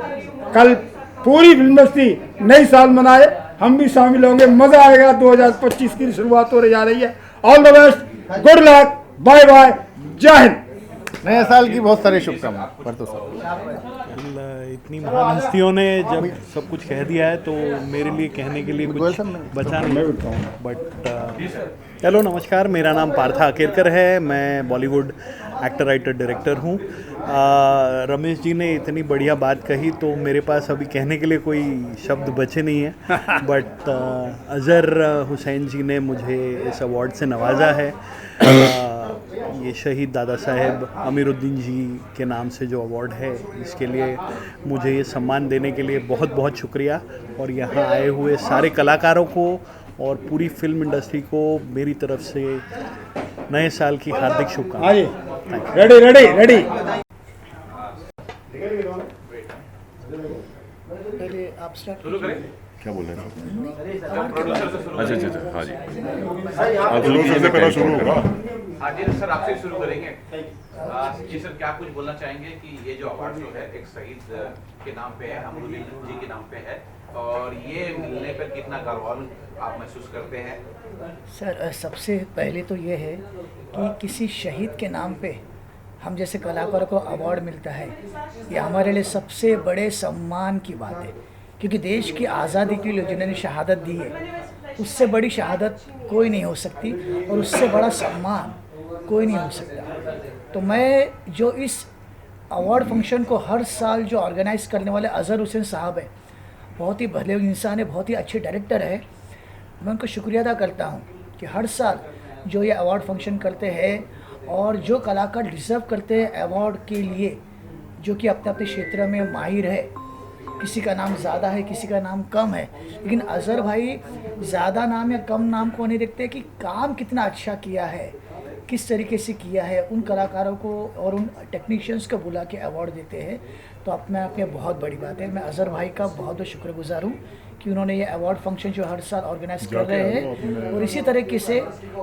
कल पूरी फिल्म इंडस्ट्री नई साल मनाए, हम भी शामिल होंगे, मज़ा आएगा। 2025 की शुरुआत होने जा रही है। All the best, good luck, bye bye, Jai Hind. नए साल की बहुत सारी शुभकामनाएं। इतनी महान हस्तियों ने जब सब कुछ कह दिया है तो मेरे लिए कहने के लिए कुछ बचा नहीं, बट हेलो नमस्कार, मेरा नाम पार्था अकेरकर है, मैं बॉलीवुड एक्टर, राइटर, डायरेक्टर हूँ। रमेश जी ने इतनी बढ़िया बात कही तो मेरे पास अभी कहने के लिए कोई शब्द बचे नहीं है, बट अजहर हुसैन जी ने मुझे इस अवार्ड से नवाजा है। ये शहीद दादा साहेब अमीरुद्दीन जी के नाम से जो अवार्ड है, इसके लिए मुझे ये सम्मान देने के लिए बहुत बहुत शुक्रिया। और यहाँ आए हुए सारे कलाकारों को और पूरी फिल्म इंडस्ट्री को मेरी तरफ से नए साल की हार्दिक शुभकामनाएं। Ready ready ready. पहले आप स्टार्ट शुरू करें। क्या बोल रहे हैं? अच्छा अच्छा हाँ जी। से पहले शुरू होगा। हाँ जी सर, आपसे शुरू करेंगे। जी सर, क्या कुछ बोलना चाहेंगे कि ये जो अवार्ड शो है एक शहीद के नाम पे है, अमरुद्दीन जी के नाम पे है, और ये मिलने पर कितना गर्वान्वित आप महसूस करते हैं? सर, सबसे पहले तो ये है कि किसी शहीद के नाम पे हम जैसे कलाकारों को अवार्ड मिलता है, ये हमारे लिए सबसे बड़े सम्मान की बात है, क्योंकि देश की आज़ादी के लिए जिन्होंने शहादत दी है, उससे बड़ी शहादत कोई नहीं हो सकती और उससे बड़ा सम्मान कोई नहीं हो सकता। तो मैं जो इस अवार्ड फंक्शन को हर साल जो ऑर्गेनाइज करने वाले अज़हर हुसैन साहब है, बहुत ही भले इंसान है, बहुत ही अच्छे डायरेक्टर है, मैं उनको शुक्रिया अदा करता हूँ कि हर साल जो ये अवार्ड फंक्शन करते हैं और जो कलाकार डिज़र्व करते हैं अवार्ड के लिए, जो कि अपने अपने क्षेत्र में माहिर है, किसी का नाम ज़्यादा है, किसी का नाम कम है, लेकिन अज़हर भाई ज़्यादा नाम या कम नाम को नहीं देखते कि काम कितना अच्छा किया है, किस तरीके से किया है। उन कलाकारों को और उन टेक्नीशियंस को बुला के अवार्ड देते हैं, तो अपने आप में बहुत बड़ी बात है। मैं अज़हर भाई का बहुत बहुत शुक्रगुजार हूँ कि उन्होंने ये अवार्ड फंक्शन जो हर साल ऑर्गेनाइज कर रहे हैं और इसी तरीके से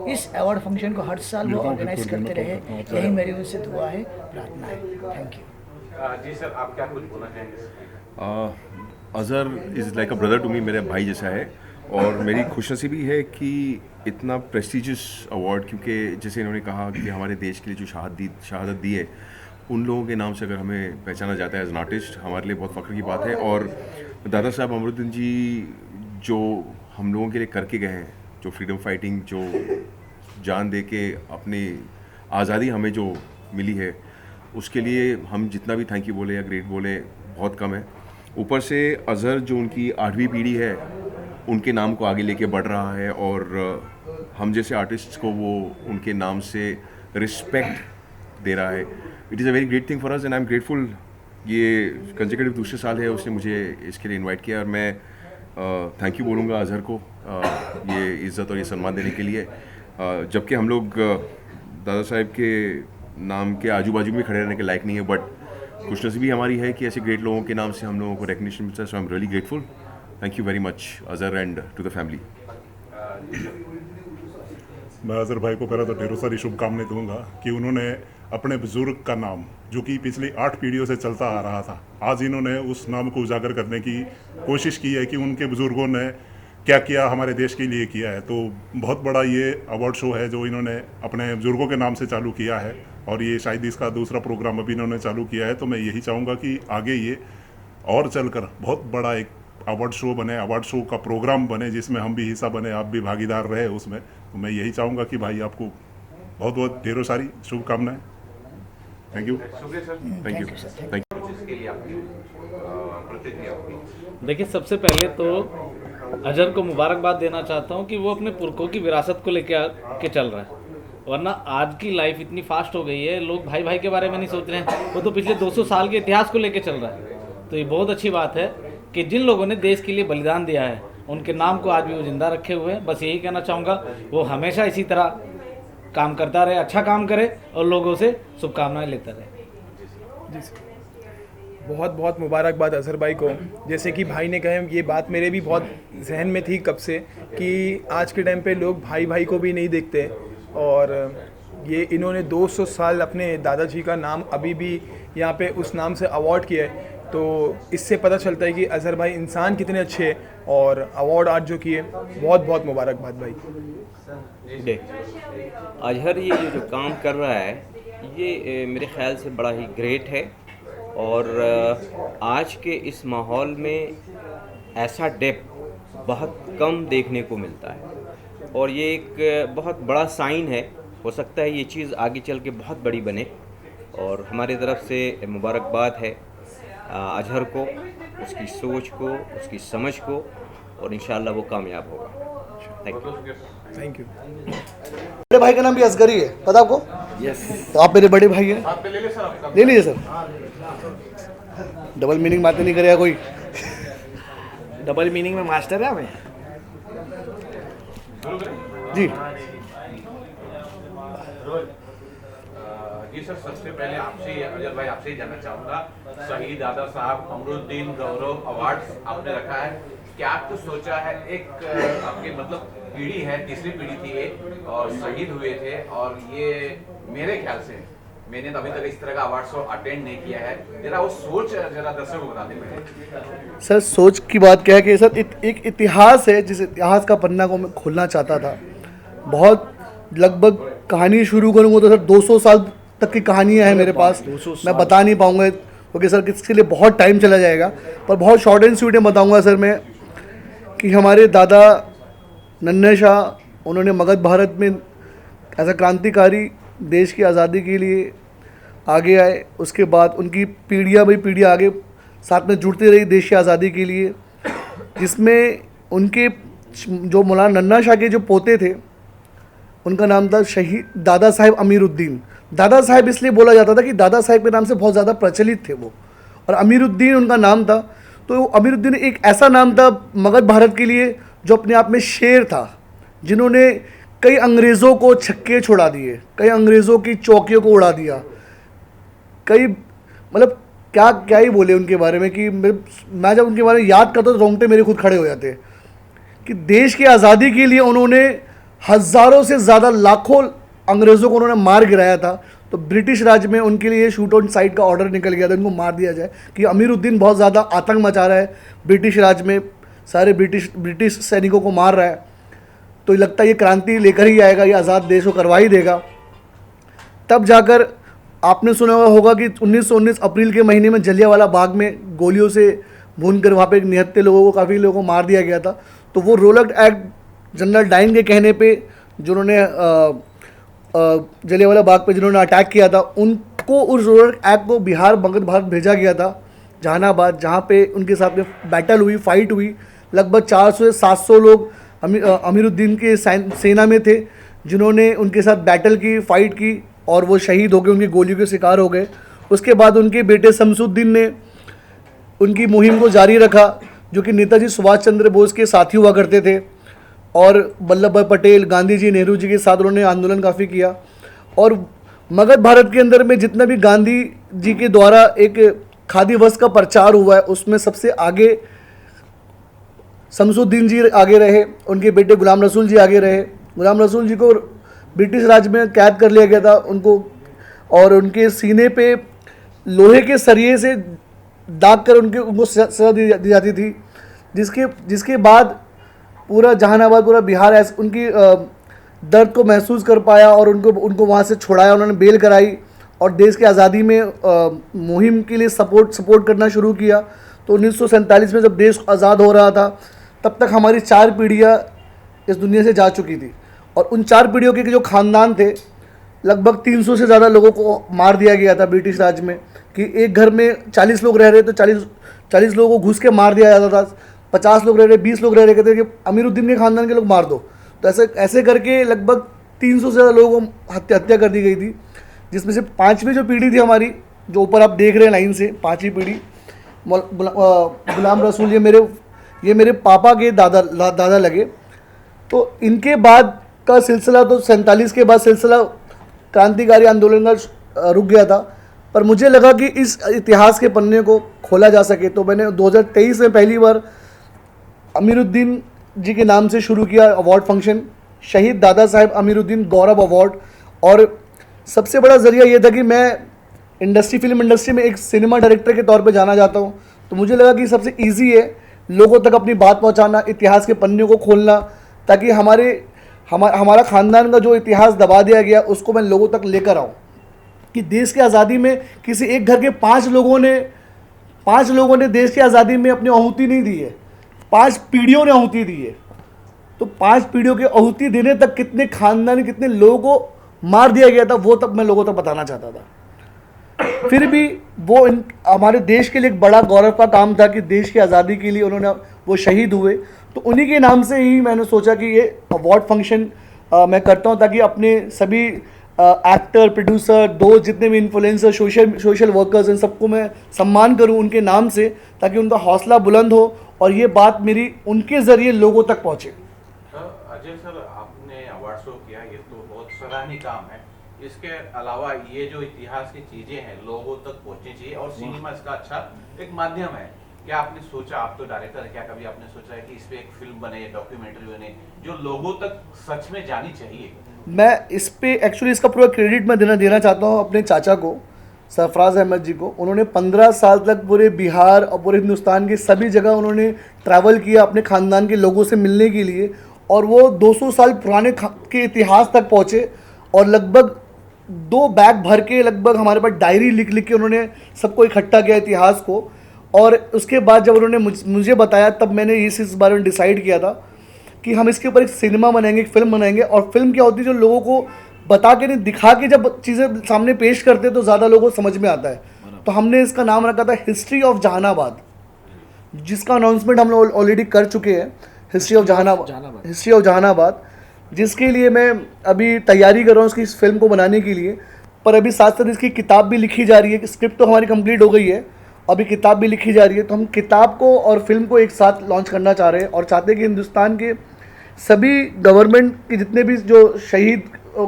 इस अवार्ड फंक्शन को हर साल वो ऑर्गेनाइज करते रहे, यही मेरी उनसे दुआ है, प्रार्थना है। Thank you. जी सर, आप क्या कुछ बोलना चाहेंगे? Azhar is like a brother to me, मेरे भाई जैसा है। और मेरी खुशनसीबी है कि इतना प्रेस्टिजियस अवार्ड, क्योंकि जैसे इन्होंने कहा कि हमारे देश के लिए जो शहादत दी है, उन लोगों के नाम से अगर हमें पहचाना जाता है एज एन आर्टिस्ट, हमारे लिए बहुत फ़ख्र की बात है। और दादा साहब अमरुद्दीन जी जो हम लोगों के लिए करके गए हैं, जो फ्रीडम फाइटिंग, जो जान दे के अपनी आज़ादी हमें जो मिली है, उसके लिए हम जितना भी थैंक यू बोले या ग्रेट बोले बहुत कम है। ऊपर से अज़हर जो उनकी 8वीं पीढ़ी है, उनके नाम को आगे लेके बढ़ रहा है और हम जैसे आर्टिस्ट्स को वो उनके नाम से रिस्पेक्ट दे रहा है। It is a very great thing for us and I am grateful. ये कंसेक्यूटिव दूसरे साल है उसने मुझे इसके लिए इनवाइट किया और मैं थैंक यू बोलूँगा अज़हर को ये इज़्ज़त और ये सम्मान देने के लिए। जबकि हम लोग दादा साहब के नाम के आजू बाजू में खड़े रहने के लायक नहीं है, बट खुशनसीबी हमारी है कि ऐसे ग्रेट लोगों के नाम से हम लोगों को रिकग्निशन मिलता है। So I am really grateful. Thank you very much Azhar and to the family. मैं अज़हर भाई को पहले तो ढेरों सारी शुभकामनाएं दूंगा कि उन्होंने अपने बुजुर्ग का नाम, जो कि पिछली 8 पीढ़ियों से चलता आ रहा था, आज इन्होंने उस नाम को उजागर करने की कोशिश की है कि उनके बुजुर्गों ने क्या किया, हमारे देश के लिए किया है। तो बहुत बड़ा ये अवार्ड शो है जो इन्होंने अपने बुजुर्गों के नाम से चालू किया है और ये शायद इसका दूसरा प्रोग्राम अभी इन्होंने चालू किया है। तो मैं यही चाहूँगा कि आगे ये और चलकर बहुत बड़ा एक अवार्ड शो बने, अवार्ड शो का प्रोग्राम बने जिसमें हम भी हिस्सा बने, आप भी भागीदार रहे उसमें। तो मैं यही चाहूँगा कि भाई आपको बहुत बहुत ढेरों सारी शुभकामनाएं। Thank you. Thank you. Thank you. देखिए, सबसे पहले तो अज़हर को मुबारकबाद देना चाहता हूँ कि वो अपने पुरखों की विरासत को लेके चल रहा है, वरना आज की लाइफ इतनी फास्ट हो गई है, लोग भाई भाई के बारे में नहीं सोच रहे हैं, वो तो पिछले 200 साल के इतिहास को लेके चल रहा है। तो ये बहुत अच्छी बात है कि जिन लोगों ने देश के लिए बलिदान दिया है उनके नाम को आज भी वो जिंदा रखे हुए हैं। बस यही कहना चाहूँगा, वो हमेशा इसी तरह काम करता रहे, अच्छा काम करे और लोगों से शुभकामनाएं लेता रहे। जी सर, बहुत बहुत मुबारकबाद अज़हर भाई को। जैसे कि भाई ने कहे, ये बात मेरे भी बहुत जहन में थी कब से कि आज के टाइम पे लोग भाई भाई को भी नहीं देखते, और ये इन्होंने 200 साल अपने दादाजी का नाम अभी भी यहाँ पे उस नाम से अवार्ड किया है। तो इससे पता चलता है कि अज़हर भाई इंसान कितने अच्छे हैं और अवार्ड आज जो किए, बहुत बहुत मुबारकबाद भाई। अज़हर ये जो काम कर रहा है ये मेरे ख़्याल से बड़ा ही ग्रेट है, और आज के इस माहौल में ऐसा डेप्थ बहुत कम देखने को मिलता है और ये एक बहुत बड़ा साइन है। हो सकता है ये चीज़ आगे चल के बहुत बड़ी बने, और हमारी तरफ से मुबारकबाद है अज़हर को, उसकी सोच को, उसकी समझ को, और इंशाअल्लाह वो कामयाब होगा। Thank you. Thank you. मेरे भाई का नाम भी असगरी है, पता आपको? तो आप मेरे बड़े भाई हैं, साथ पे ले ले सर आपका। ले लीजिए सर। डबल मीनिंग बातें नहीं करेगा कोई। डबल मीनिंग में मास्टर है हमें। जी जी सर, सबसे पहले आपसे अजय भाई आपसे ही जानना चाहूँगा, शहीद दादा साहब अमरुद्दीन गौरव अवार्ड आपने रखा है, क्या कुछ सोचा है? एक आपकी मतलब पीढ़ी है, तीसरी पीढ़ी थी ये और शहीद हुए थे, और ये मेरे ख्याल से मैंने तो अभी तक इस तरह का अवार्ड शो अटेंड नहीं किया है, जरा वो सोच जरा दर्शकों को बता दें। सर, सोच की बात क्या है कि सर एक इतिहास है, जिस इतिहास का पन्ना को मैं खोलना चाहता था। बहुत लगभग कहानी शुरू करूँगा तो सर 200 साल तक की कहानियाँ हैं मेरे पास, मैं बता नहीं पाऊँगा क्योंकि सर इसके लिए बहुत टाइम चला जाएगा, पर बहुत शॉर्ट एंड स्वीट में बताऊँगा सर मैं कि हमारे दादा नन्हे शाह, उन्होंने मगध भारत में ऐसा क्रांतिकारी देश की आज़ादी के लिए आगे आए। उसके बाद उनकी पीढ़ियाँ भाई पीढ़ियाँ आगे साथ में जुड़ती रही देश की आज़ादी के लिए, जिसमें उनके जो मौलाना नन्हा शाह के जो पोते थे उनका नाम था शहीद दादा साहेब अमीरुद्दीन। दादा साहेब इसलिए बोला जाता था कि दादा साहेब के नाम से बहुत ज़्यादा प्रचलित थे वो, और अमीरुद्दीन उनका नाम था। तो अमीरुद्दीन एक ऐसा नाम था मगध भारत के लिए जो अपने आप में शेर था, जिन्होंने कई अंग्रेज़ों को छक्के छुड़ा दिए, कई अंग्रेज़ों की चौकियों को उड़ा दिया, कई मतलब क्या क्या ही बोले उनके बारे में कि मैं जब उनके बारे में याद करता तो रोंगटे मेरे खुद खड़े हो जाते कि देश की आज़ादी के लिए उन्होंने हज़ारों से ज़्यादा लाखों अंग्रेज़ों को उन्होंने मार गिराया था। तो ब्रिटिश राज में उनके लिए शूट ऑन साइट का ऑर्डर निकल गया था, उनको मार दिया जाए कि अमीरुद्दीन बहुत ज़्यादा आतंक मचा रहा है, ब्रिटिश राज में सारे ब्रिटिश सैनिकों को मार रहा है, तो लगता है ये क्रांति लेकर ही आएगा, ये आज़ाद देश को करवा ही देगा। तब जाकर आपने सुना होगा कि 1919 अप्रैल के महीने में जलियांवाला बाग में गोलियों से भून कर वहाँ पे निहत्थे लोगों को, काफ़ी लोगों को मार दिया गया था। तो वो रोलक एक्ट जनरल डाइन के कहने पे जिन्होंने जलियांवाला बाग पे जिन्होंने अटैक किया था, उनको उस रोलक एक्ट को बिहार मगध भारत भेजा गया था, जहानाबाद, जहाँ पे उनके साथ में बैटल हुई, फाइट हुई। लगभग 400 से 700 लोग अमीरुद्दीन के सेना में थे, जिन्होंने उनके साथ बैटल की, फाइट की, और वो शहीद हो गए, उनकी गोलियों के शिकार हो गए। उसके बाद उनके बेटे शमसुद्दीन ने उनकी मुहिम को जारी रखा, जो कि नेताजी सुभाष चंद्र बोस के साथी हुआ करते थे, और वल्लभ भाई पटेल, गांधी जी, नेहरू जी के साथ उन्होंने आंदोलन काफ़ी किया। और मगध भारत के अंदर में जितना भी गांधी जी के द्वारा एक खादी वस्त्र का प्रचार हुआ है, उसमें सबसे आगे शमसुद्दीन जी आगे रहे, उनके बेटे गुलाम रसूल जी आगे रहे। गुलाम रसूल जी को ब्रिटिश राज में कैद कर लिया गया था उनको, और उनके सीने पे लोहे के सरिये से दाग कर उनको सजा दी जाती थी, जिसके बाद पूरा जहानाबाद, पूरा बिहार उनकी दर्द को महसूस कर पाया और उनको वहाँ से छुड़ाया, उन्होंने बेल कराई और देश की आज़ादी में मुहिम के लिए सपोर्ट करना शुरू किया। तो 1947 में जब देश आज़ाद हो रहा था, तब तक हमारी 4 पीढ़ियाँ इस दुनिया से जा चुकी थी, और उन 4 पीढ़ियों के जो ख़ानदान थे, लगभग 300 से ज़्यादा लोगों को मार दिया गया था ब्रिटिश राज में, कि एक घर में 40 लोग रह रहे तो 40 लोगों को घुस के मार दिया जाता था, 50 लोग रह रहे, 20 लोग रह रहे, कहते कि अमीरुद्दीन के ख़ानदान के लोग मार दो। तो ऐसे करके लगभग 300 से ज़्यादा लोगों को हत्या कर दी गई थी, जिसमें से 5वीं जो पीढ़ी थी हमारी, जो ऊपर आप देख रहे हैं लाइन से, 5वीं पीढ़ी, गुलाम रसूल, ये मेरे पापा के दादा लगे। तो इनके बाद का सिलसिला, तो 47 के बाद सिलसिला क्रांतिकारी आंदोलन का रुक गया था, पर मुझे लगा कि इस इतिहास के पन्ने को खोला जा सके, तो मैंने 2023 में पहली बार अमीरुद्दीन जी के नाम से शुरू किया अवार्ड फंक्शन, शहीद दादा साहेब अमीरुद्दीन गौरव अवार्ड। और सबसे बड़ा ज़रिया ये था कि मैं फिल्म इंडस्ट्री में एक सिनेमा डायरेक्टर के तौर पे जाना चाहता हूँ, तो मुझे लगा कि सबसे ईजी है लोगों तक अपनी बात पहुँचाना, इतिहास के पन्ने को खोलना, ताकि हमारा ख़ानदान का जो इतिहास दबा दिया गया उसको मैं लोगों तक लेकर आऊँ, कि देश की आज़ादी में किसी एक घर के 5 लोगों ने देश की आज़ादी में अपनी आहुति नहीं दी है, 5 पीढ़ियों ने आहुति दी है। तो 5 पीढ़ियों की आहुति देने तक कितने खानदान, कितने लोगों को मार दिया गया था, वो तक मैं लोगों तक बताना चाहता था। फिर भी वो हमारे देश के लिए एक बड़ा गौरव का काम था कि देश की आज़ादी के लिए वो शहीद हुए। तो उन्हीं के नाम से ही मैंने सोचा कि ये अवार्ड फंक्शन मैं करता हूँ, ताकि अपने सभी एक्टर, प्रोड्यूसर, दो जितने भी इन्फ्लुएंसर, सोशल वर्कर्स, इन सबको मैं सम्मान करूं उनके नाम से, ताकि उनका हौसला बुलंद हो और ये बात मेरी उनके ज़रिए लोगों तक पहुंचे। अजय सर, आपने अवार्ड शो किया, ये तो बहुत सराहनीय काम है। इसके अलावा ये जो इतिहास की चीज़ें हैं लोगों तक पहुंचनी चाहिए, और सिनेमा इसका अच्छा एक माध्यम है। क्या आपने सोचा, आप तो डायरेक्टर हैं, क्या कभी आपने सोचा है कि इस पे एक फिल्म बने, डॉक्यूमेंट्री बने जो लोगों तक सच में जानी चाहिए? मैं इस पे एक्चुअली इसका पूरा क्रेडिट मैं देना चाहता हूँ अपने चाचा को, सरफराज अहमद जी को। उन्होंने 15 साल तक पूरे बिहार और पूरे हिंदुस्तान की सभी जगह उन्होंने ट्रैवल किया अपने ख़ानदान के लोगों से मिलने के लिए, और वो 200 साल पुराने के इतिहास तक पहुँचे, और लगभग 2 बैग भर के लगभग हमारे पास डायरी लिख के उन्होंने सबको इकट्ठा किया इतिहास को। और उसके बाद जब उन्होंने मुझे बताया, तब मैंने इस बारे में डिसाइड किया था कि हम इसके ऊपर एक सिनेमा बनाएंगे, एक फिल्म बनाएंगे। और फिल्म क्या होती है, जो लोगों को बता के नहीं, दिखा के जब चीज़ें सामने पेश करते तो ज़्यादा लोगों को समझ में आता है। तो हमने इसका नाम रखा था हिस्ट्री ऑफ जहानाबाद, जिसका अनाउंसमेंट हम लोग ऑलरेडी कर चुके हैं, हिस्ट्री ऑफ जहानाबाद, जिसके लिए मैं अभी तैयारी कर रहा हूँ उसकी इस फिल्म को बनाने के लिए। पर अभी साथ साथ इसकी किताब भी लिखी जा रही है, स्क्रिप्ट तो हमारी कंप्लीट हो गई है, अभी किताब भी लिखी जा रही है। तो हम किताब को और फिल्म को एक साथ लॉन्च करना चाह रहे हैं, और चाहते हैं कि हिंदुस्तान के सभी गवर्नमेंट के जितने भी जो शहीद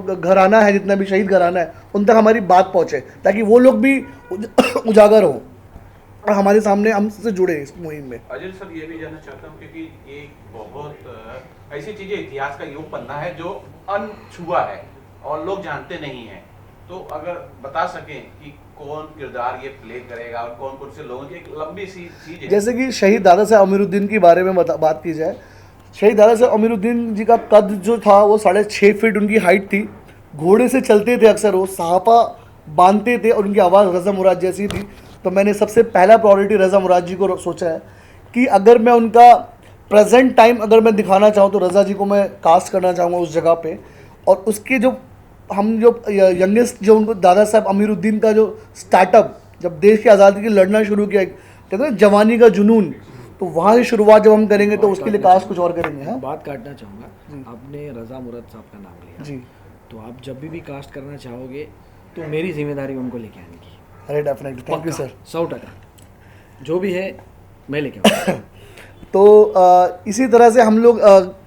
घराना है, जितना भी शहीद घराना है, उन तक हमारी बात पहुँचे, ताकि वो लोग भी उजागर हों और हमारे सामने हमसे जुड़े इस मुहिम में। अजय सर, ये भी जानना चाहता हूँ, क्योंकि ये बहुत ऐसी चीजें इतिहास का योग पन्ना है जो अनछुआ है और लोग जानते नहीं हैं, तो अगर बता सकें कि कौन किरदार ये प्ले करेगा और कौन कौन से लोगों की एक लंबी सी चीज है। जैसे कि शहीद दादा साहब अमीरुद्दीन के बारे में बात की जाए, शहीद दादा साहब अमीरुद्दीन जी का कद जो था वो 6.5 फीट उनकी हाइट थी। घोड़े से चलते थे अक्सर, वो सहाफा बांधते थे और उनकी आवाज़ रज़ा मुराद जैसी थी। तो मैंने सबसे पहला प्रायोरिटी रज़ा मुराद जी को सोचा है कि अगर मैं उनका प्रेजेंट टाइम अगर मैं दिखाना चाहूँ तो रज़ा जी को मैं कास्ट करना चाहूँगा उस जगह पे। और उसके जो यंगेस्ट जो उनको दादा साहब अमीरुद्दीन का जो स्टार्टअप, जब देश की आज़ादी के लड़ना शुरू किया, कहते हैं जवानी का जुनून, तो वहाँ से शुरुआत जब हम करेंगे तो उसके लिए कास्ट कुछ और करेंगे। हाँ, बात काटना चाहूँगा, आपने रज़ा मुराद साहब का नाम लिया जी, तो आप जब भी कास्ट करना चाहोगे तो मेरी जिम्मेदारी उनको लेके आने की। अरे डेफिनेटली, थैंक यू सर। 100% जो भी है मैं लेके आऊँगा। तो इसी तरह से हम लोग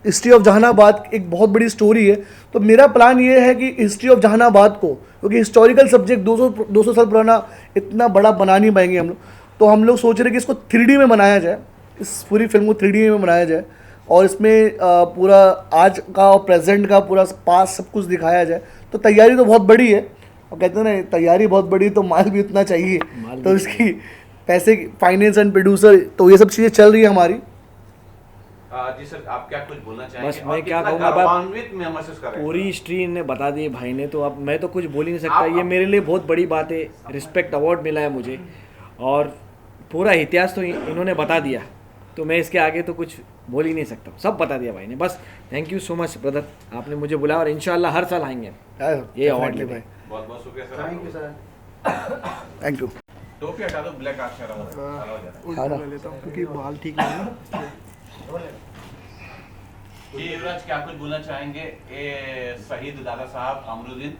हिस्ट्री ऑफ जहानाबाद एक बहुत बड़ी स्टोरी है, तो मेरा प्लान ये है कि हिस्ट्री ऑफ जहानाबाद को, क्योंकि हिस्टोरिकल सब्जेक्ट 200 साल पुराना इतना बड़ा बना नहीं पाएंगे हम लोग, तो हम लोग सोच रहे हैं कि इसको 3D में बनाया जाए, इस पूरी फिल्म को 3D में बनाया जाए, और इसमें पूरा आज का और प्रेजेंट का पूरा पास सब कुछ दिखाया जाए। तो तैयारी तो बहुत बड़ी है, और कहते हैं ना तैयारी बहुत बड़ी तो माल भी उतना चाहिए, तो इसकी पैसे, फाइनेंस एंड प्रोड्यूसर, तो ये सब चीज़ें चल रही है हमारी। जी सर, आप क्या कुछ बोलना चाहेंगे? बस मैं क्या कितना कहूँगा, गौरवान्वित मैं महसूस कर रहा हूं। पूरी हिस्ट्री ने बता दी भाई ने, तो अब मैं तो कुछ बोल ही नहीं सकता। ये मेरे लिए बहुत बड़ी बात है, रिस्पेक्ट अवार्ड मिला है मुझे, और पूरा इतिहास तो इन्होंने बता दिया, तो मैं इसके आगे तो कुछ बोल ही नहीं सकता, सब बता दिया भाई ने। बस thank you so much brother, आपने मुझे बुलाया, और इंशाल्लाह हर साल आएंगे ये अवार्ड ले भाई। बहुत बहुत शुक्रिया sir. Thank you sir. Thank you. टोपी हटा दो, ब्लैक अक्षर ले लेता हूँ क्योंकि बाल ठीक नहीं है। जी युवराज, क्या कुछ बोलना चाहेंगे ये शहीद दादा साहब अमरुद्दीन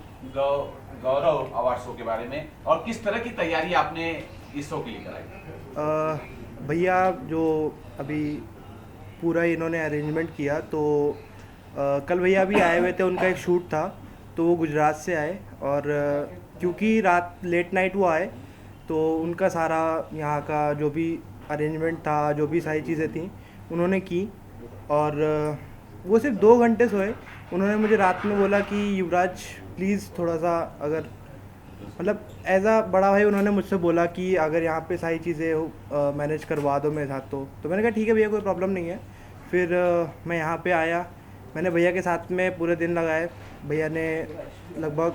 गौरव अवार्ड शो के बारे में, और किस तरह की तैयारी आपने इस शो के लिए कराई? भैया जो अभी पूरा इन्होंने अरेंजमेंट किया, तो कल भैया भी आए हुए थे, उनका एक शूट था, तो वो गुजरात से आए, और क्योंकि रात लेट नाइट वो आए, तो उनका सारा यहाँ का जो भी अरेंजमेंट था, जो भी सारी चीज़ें थी उन्होंने की, और वो सिर्फ 2 घंटे सोए। उन्होंने मुझे रात में बोला कि युवराज प्लीज़ थोड़ा सा, अगर मतलब एज आ बड़ा भाई उन्होंने मुझसे बोला कि अगर यहाँ पे सारी चीज़ें मैनेज करवा दो मेरे साथ, तो मैंने कहा ठीक है भैया, कोई प्रॉब्लम नहीं है। फिर मैं यहाँ पे आया, मैंने भैया के साथ में पूरे दिन लगाए। भैया ने लगभग,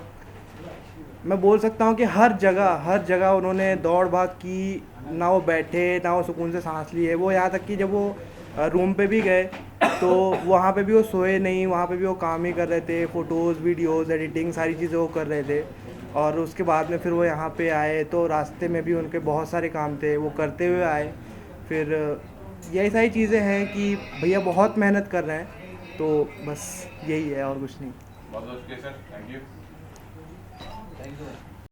मैं बोल सकता हूँ कि हर जगह उन्होंने दौड़ भाग की, ना वो बैठे ना वो सुकून से सांस लिए। वो यहाँ तक कि जब वो रूम पे भी गए तो वहाँ पे भी वो सोए नहीं, वहाँ पे भी वो काम ही कर रहे थे, फ़ोटोज़, वीडियोज़, एडिटिंग सारी चीज़ें वो कर रहे थे। और उसके बाद में फिर वो यहाँ पे आए, तो रास्ते में भी उनके बहुत सारे काम थे, वो करते हुए आए। फिर यही सारी चीज़ें हैं कि भैया बहुत मेहनत कर रहे हैं, तो बस यही है और कुछ नहीं। बहुत शुक्रिया sir, thank you. Thank you